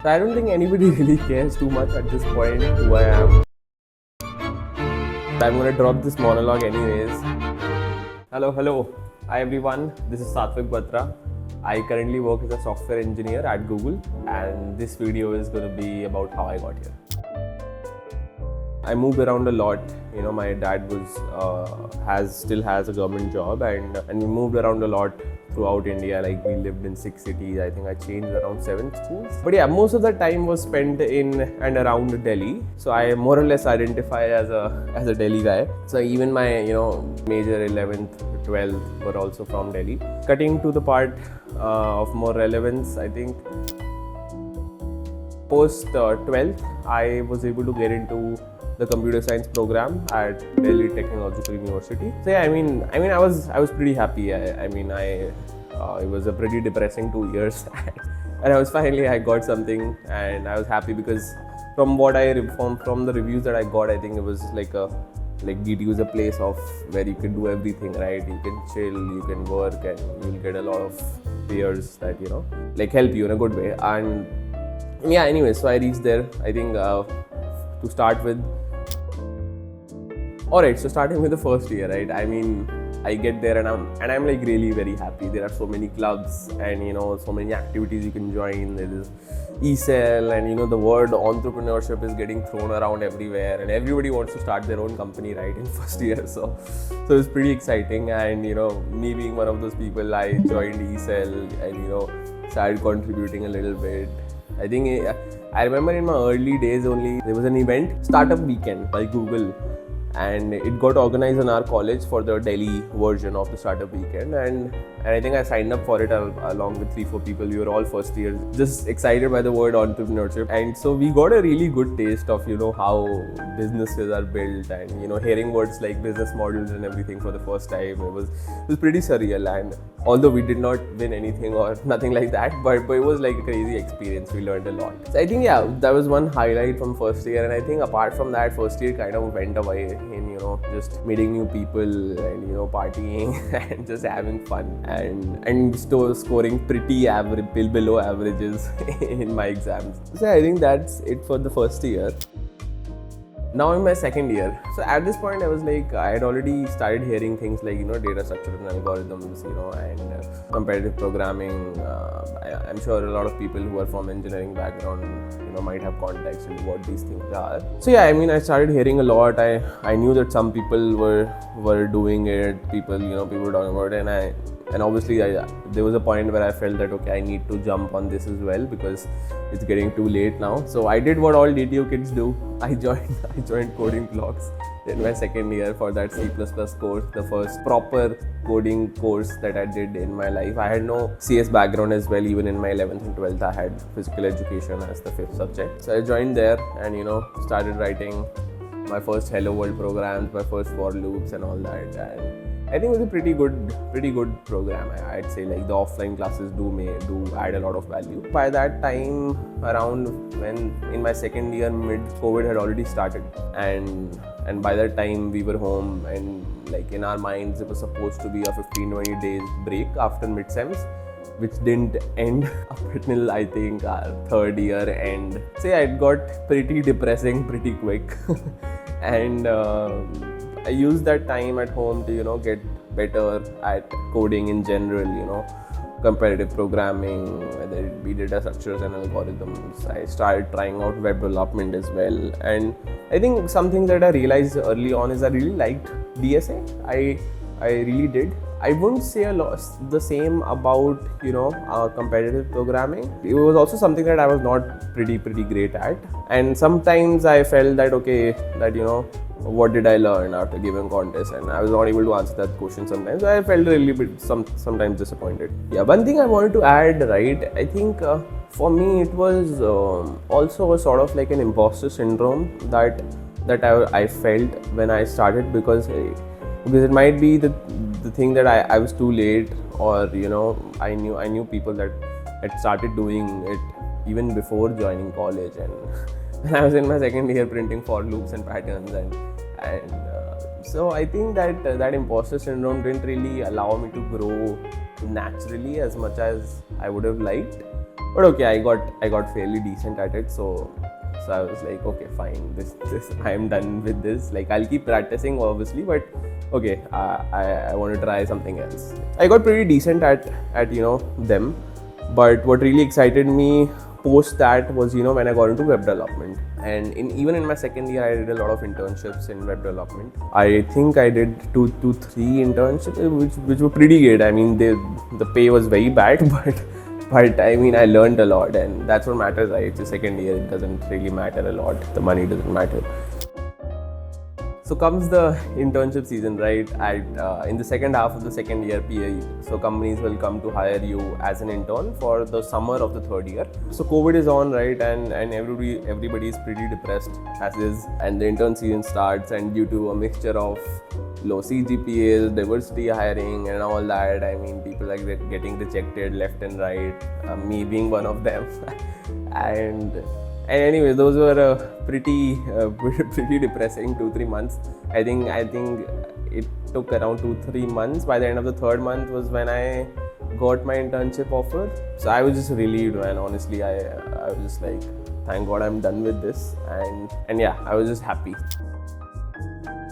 So I don't think anybody really cares too much at this point who I am. I'm gonna drop this monologue anyways. Hello. Hi everyone, this is Satvik Batra. I currently work as a software engineer at Google, and this video is gonna be about how I got here. I moved around a lot. You know, my dad still has a government job, and we moved around a lot throughout India. Like, we lived in 6 cities. I think I changed around 7 schools. But yeah, most of the time was spent in and around Delhi. So I more or less identify as a Delhi guy. So even my major 11th, 12th were also from Delhi. Cutting to the part of more relevance, I think post 12th, I was able to get into the computer science program at Delhi Technological University. So yeah, I mean, I was pretty happy. It was a pretty depressing 2 years, and I got something, and I was happy because from the reviews that I got, I think it was like DTU is a place of where you can do everything, right? You can chill, you can work, and you'll get a lot of peers that help you in a good way. And yeah, anyway, so I reached there. I think to start with. Alright, so starting with the first year, right? I mean, I get there and I'm like really very happy. There are so many clubs and so many activities you can join. There is e-cell, and the word entrepreneurship is getting thrown around everywhere, and everybody wants to start their own company, right, in first year. So it's pretty exciting, and me being one of those people, I joined e-cell and started contributing a little bit. I think I remember in my early days only there was an event, Startup Weekend by Google, and it got organized in our college for the Delhi version of the Startup Weekend, and I think I signed up for it along with 3-4 people. We were all first years, just excited by the word entrepreneurship, and so we got a really good taste of how businesses are built, and hearing words like business models and everything for the first time. It was pretty surreal, and although we did not win anything or nothing like that, but it was like a crazy experience. We learned a lot. So I think that was one highlight from first year, and I think apart from that, first year kind of went away in just meeting new people and partying and just having fun and still scoring pretty below averages in my exams. So I think that's it for the first year. Now in my second year, so at this point I was like, I had already started hearing things like data structures and algorithms, and competitive programming. I'm sure a lot of people who are from engineering background might have context into what these things are. So yeah, I mean, I started hearing a lot. I knew that some people were doing it. People were talking about it, and obviously there was a point where I felt that okay, I need to jump on this as well because it's getting too late now. So I did what all DTU kids do. I joined coding blocks in my second year for that C++ course, the first proper coding course that I did in my life. I had no CS background as well. Even in my 11th and 12th, I had physical education as the 5th subject. So I joined there and started writing my first Hello World programs, my first for loops and all that. And I think it was a pretty good program. I'd say like the offline classes do add a lot of value. By that time, around when in my second year, mid-COVID had already started, and by that time we were home, and like in our minds it was supposed to be a 15-20 days break after mid-sems, which didn't end up until I think our third year end. So yeah, it got pretty depressing pretty quick, and I used that time at home to get better at coding in general, competitive programming, whether it be data structures and algorithms. I started trying out web development as well, and I think something that I realized early on is I really liked DSA. I really did. I wouldn't say the same about competitive programming. It was also something that I was not pretty great at, and sometimes I felt that what did I learn after giving contest, and I was not able to answer that question sometimes. I felt really sometimes disappointed. Yeah, one thing I wanted to add, right, I think for me it was also a sort of like an imposter syndrome that I felt when I started, because it might be the thing that I was too late, or I knew people that had started doing it even before joining college, and I was in my second year printing for loops and patterns, and so I think that imposter syndrome didn't really allow me to grow naturally as much as I would have liked. But okay, I got fairly decent at it. So I was like, okay, fine. This I am done with this. Like, I'll keep practicing, obviously, but okay, I want to try something else. I got pretty decent at them, but what really excited me post that was when I got into web development. And even in my second year, I did a lot of internships in web development. I think I did two to three internships, which were pretty good. I mean, the pay was very bad, but I mean, I learned a lot, and that's what matters, right? It's the second year, it doesn't really matter a lot. The money doesn't matter. So comes the internship season, right? In the second half of the second year PAE, so companies will come to hire you as an intern for the summer of the third year. So COVID is on, right? And everybody is pretty depressed as is, and the intern season starts, and due to a mixture of low CGPAs, diversity hiring, and all that, I mean, people are getting rejected left and right. Me being one of them, and anyway, those were pretty depressing 2-3 months. I think it took around 2-3 months. By the end of the third month was when I got my internship offer. So I was just relieved, man. Honestly, I was just like, thank God I'm done with this, and yeah, I was just happy.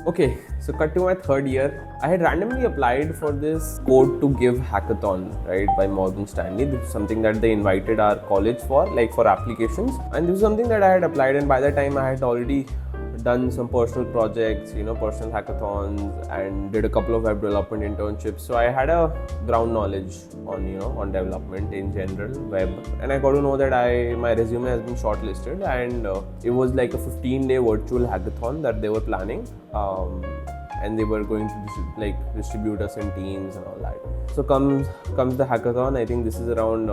Okay, so cut to my third year. I had randomly applied for this code to give hackathon, right, by Morgan Stanley. This is something that they invited our college for, like for applications. And this is something that I had applied, and by that time I had already done some personal projects, personal hackathons, and did a couple of web development internships. So I had a ground knowledge on development in general, web, and I got to know that my resume has been shortlisted, and it was like a 15-day virtual hackathon that they were planning. And they were going to distribute us in teams and all that. So comes the hackathon. I think this is around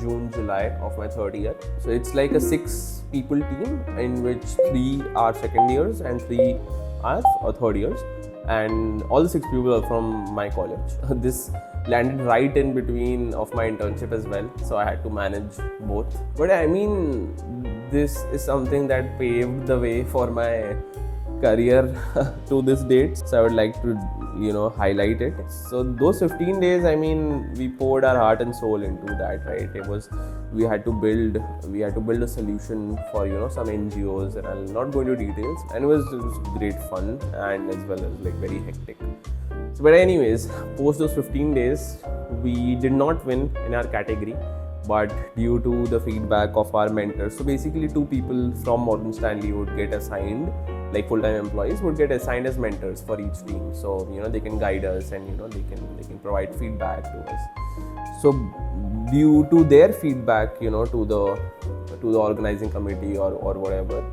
June, July of my third year. So it's like a 6-people team in which 3 are second years and 3 are third years. And all the 6 people are from my college. This landed right in between of my internship as well. So I had to manage both. But I mean, this is something that paved the way for my career to this date, so I would like to highlight it. So those 15 days, I mean, we poured our heart and soul into that, right? We had to build a solution for some NGOs, and I'll not go into details, and it was great fun, and as well as very hectic. So, but anyways, post those 15 days, we did not win in our category, but due to the feedback of our mentors, so basically 2 people from Morgan Stanley would get assigned, like full-time employees would get assigned as mentors for each team. So they can guide us, and they can provide feedback to us. So due to their feedback, to the organizing committee or whatever,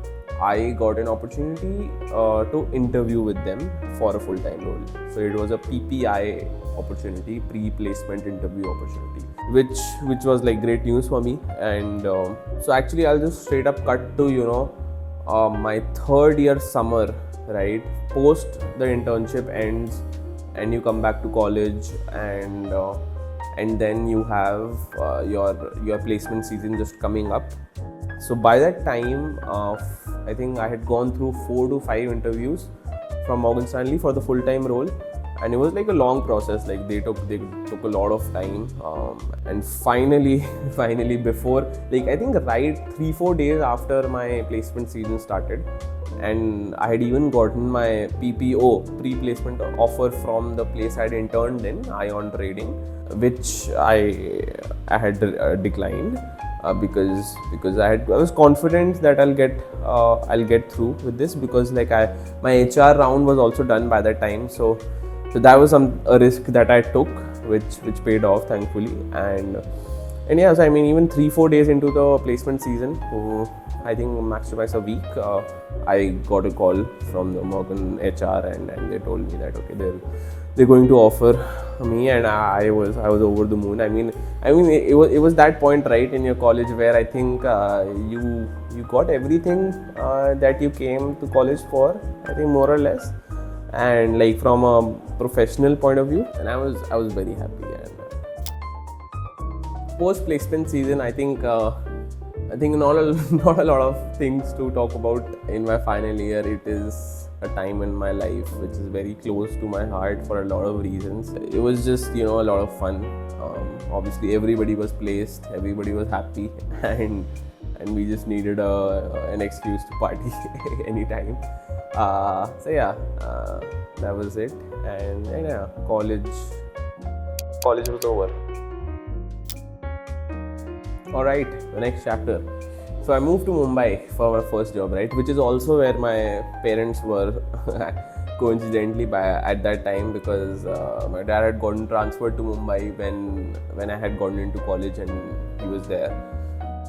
I got an opportunity to interview with them for a full-time role. So it was a PPI opportunity, pre-placement interview opportunity, which was like great news for me. And so actually, I'll just straight up cut to my third year summer, right? Post the internship ends, and you come back to college, and then you have your placement season just coming up. So by that time, I think I had gone through 4 to 5 interviews from Morgan Stanley for the full-time role, and it was like a long process. Like they took a lot of time, and finally before, I think right 3-4 days after my placement season started, and I had even gotten my PPO, pre-placement offer, from the place I had interned in, Ion Trading, which I had declined. Because I was confident that I'll get through with this, because my HR round was also done by that time. So that was a risk that I took, which paid off, thankfully. And yeah, so I mean, even 3-4 days into the placement season, I think max to max a week, I got a call from the Morgan HR, and they told me that okay, they're going to offer me, and I was over the moon. I mean it was that point, right, in your college where I think you got everything that you came to college for, I think, more or less, and from a professional point of view, and I was very happy. And post placement season, I think not a lot of things to talk about in my final year. It is a time in my life which is very close to my heart for a lot of reasons. It was just a lot of fun. Obviously everybody was placed, everybody was happy, and we just needed an excuse to party anytime. So yeah, that was it, and yeah, college was over. Alright, the next chapter. So I moved to Mumbai for my first job, right, which is also where my parents were coincidentally at that time, because my dad had gotten transferred to Mumbai when I had gotten into college and he was there.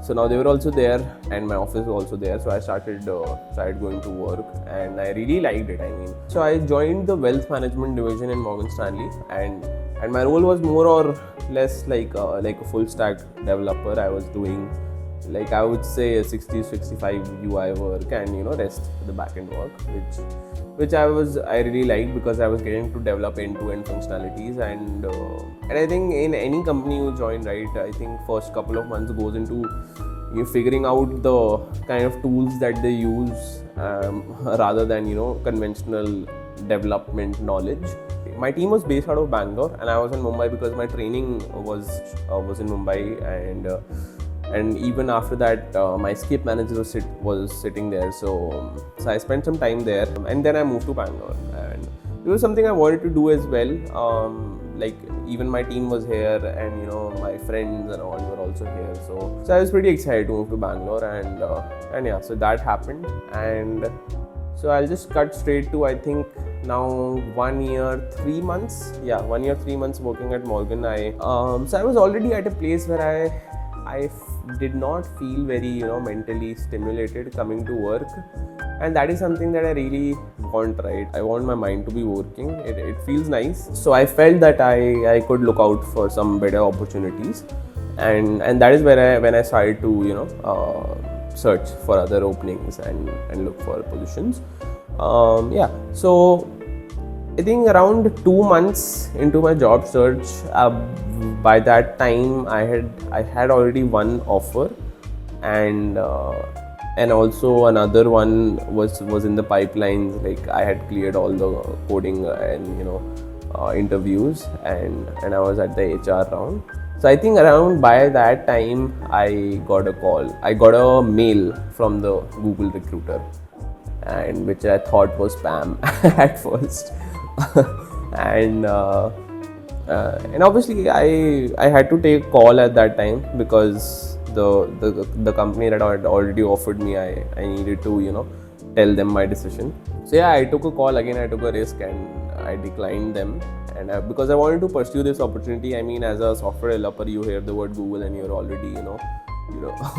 So now they were also there and my office was also there. So I started going to work and I really liked it. So I joined the wealth management division in Morgan Stanley, and my role was more or less like a full stack developer. I was doing, like, I would say a 60-65 UI work and rest the backend work, which I really liked because I was getting to develop end-to-end functionalities, and I think in any company you join, right, I think first couple of months goes into you figuring out the kind of tools that they use rather than conventional development knowledge. My team was based out of Bangalore and I was in Mumbai because my training was in Mumbai, and even after that my skip manager was sitting there, so I spent some time there, and then I moved to Bangalore, and it was something I wanted to do as well. Like, even my team was here and my friends and all were also here, so I was pretty excited to move to Bangalore, and yeah, so that happened. And so I'll just cut straight to, I think now 1 year 3 months, 1 year 3 months working at Morgan. So I was already at a place where I did not feel very mentally stimulated coming to work, and that is something that I really want, right? I want my mind to be working. It feels nice. So I felt that I could look out for some better opportunities, and that is where when I started to search for other openings and look for positions. So I think around 2 months into my job search, by that time I had already one offer, and also another one was in the pipelines. Like, I had cleared all the coding and interviews, and I was at the HR round. So I think around by that time I got a call. I got a mail from the Google recruiter, and which I thought was spam at first. and obviously I had to take a call at that time because the company that had already offered me, I needed to tell them my decision. So yeah, I took a call again. I took a risk and I declined them, and because I wanted to pursue this opportunity. I mean, as a software developer, you hear the word Google and you're already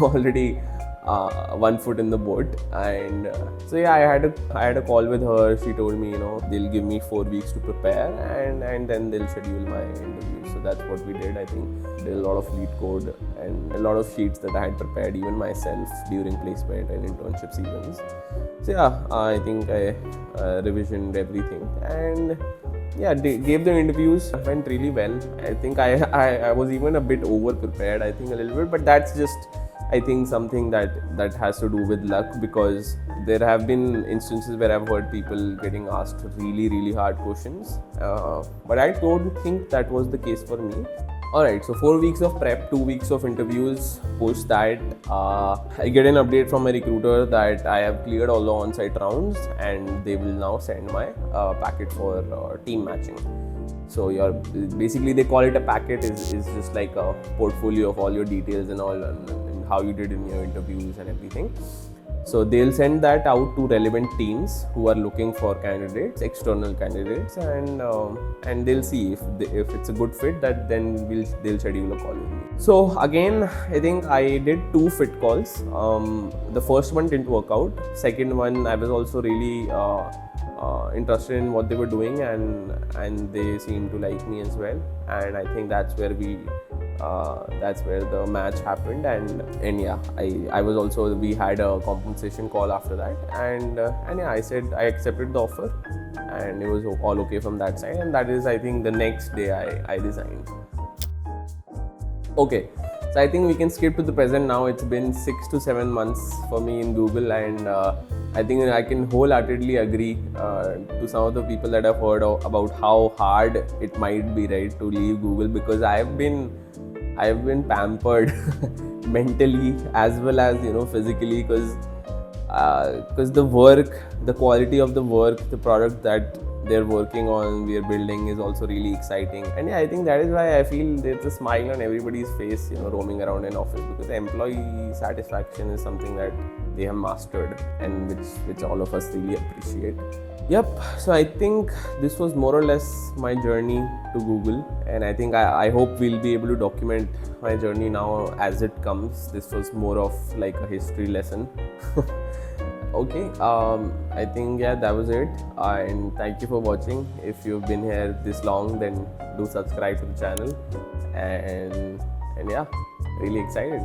already 1 foot in the boat. And so yeah, I had a call with her. She told me they'll give me 4 weeks to prepare, and then they'll schedule my interview. So that's what we did. I think did a lot of lead code and a lot of sheets that I had prepared even myself during placement and internship seasons. So yeah, I think I revisioned everything, and yeah, gave the interviews. Went really well. I think I was even a bit over prepared, I think, a little bit, but that's just, I think, something that has to do with luck, because there have been instances where I've heard people getting asked really, really hard questions, but I don't think that was the case for me. Alright, so 4 weeks of prep, 2 weeks of interviews. Post that, I get an update from my recruiter that I have cleared all the on-site rounds and they will now send my packet for team matching. So basically they call it a packet, is just like a portfolio of all your details and all, and how you did in your interviews and everything. So they'll send that out to relevant teams who are looking for candidates, external candidates, and they'll see if it's a good fit. That then they'll schedule a call with me. So again, I think I did 2 fit calls. The first one didn't work out. Second one, I was also really interested in what they were doing, and they seemed to like me as well. And I think that's where the match happened, and yeah, I was also, we had a compensation call after that, and yeah, I said I accepted the offer, and it was all okay from that side. And that is, I think, the next day I resigned. Okay, So I think we can skip to the present now. It's been 6 to 7 months for me in Google, and I think I can wholeheartedly agree to some of the people that I've heard about how hard it might be, right, to leave Google, because I've been pampered mentally as well as physically, because the work, the quality of the work, the product that they're working on, we are building, is also really exciting. And yeah, I think that is why I feel there's a smile on everybody's face, roaming around in office, because employee satisfaction is something that they have mastered, and which all of us really appreciate. Yep. So I think this was more or less my journey to Google, and I think I hope we'll be able to document my journey now as it comes. This was more of like a history lesson. Okay, I think that was it, and thank you for watching. If you've been here this long, then do subscribe to the channel, and yeah, really excited.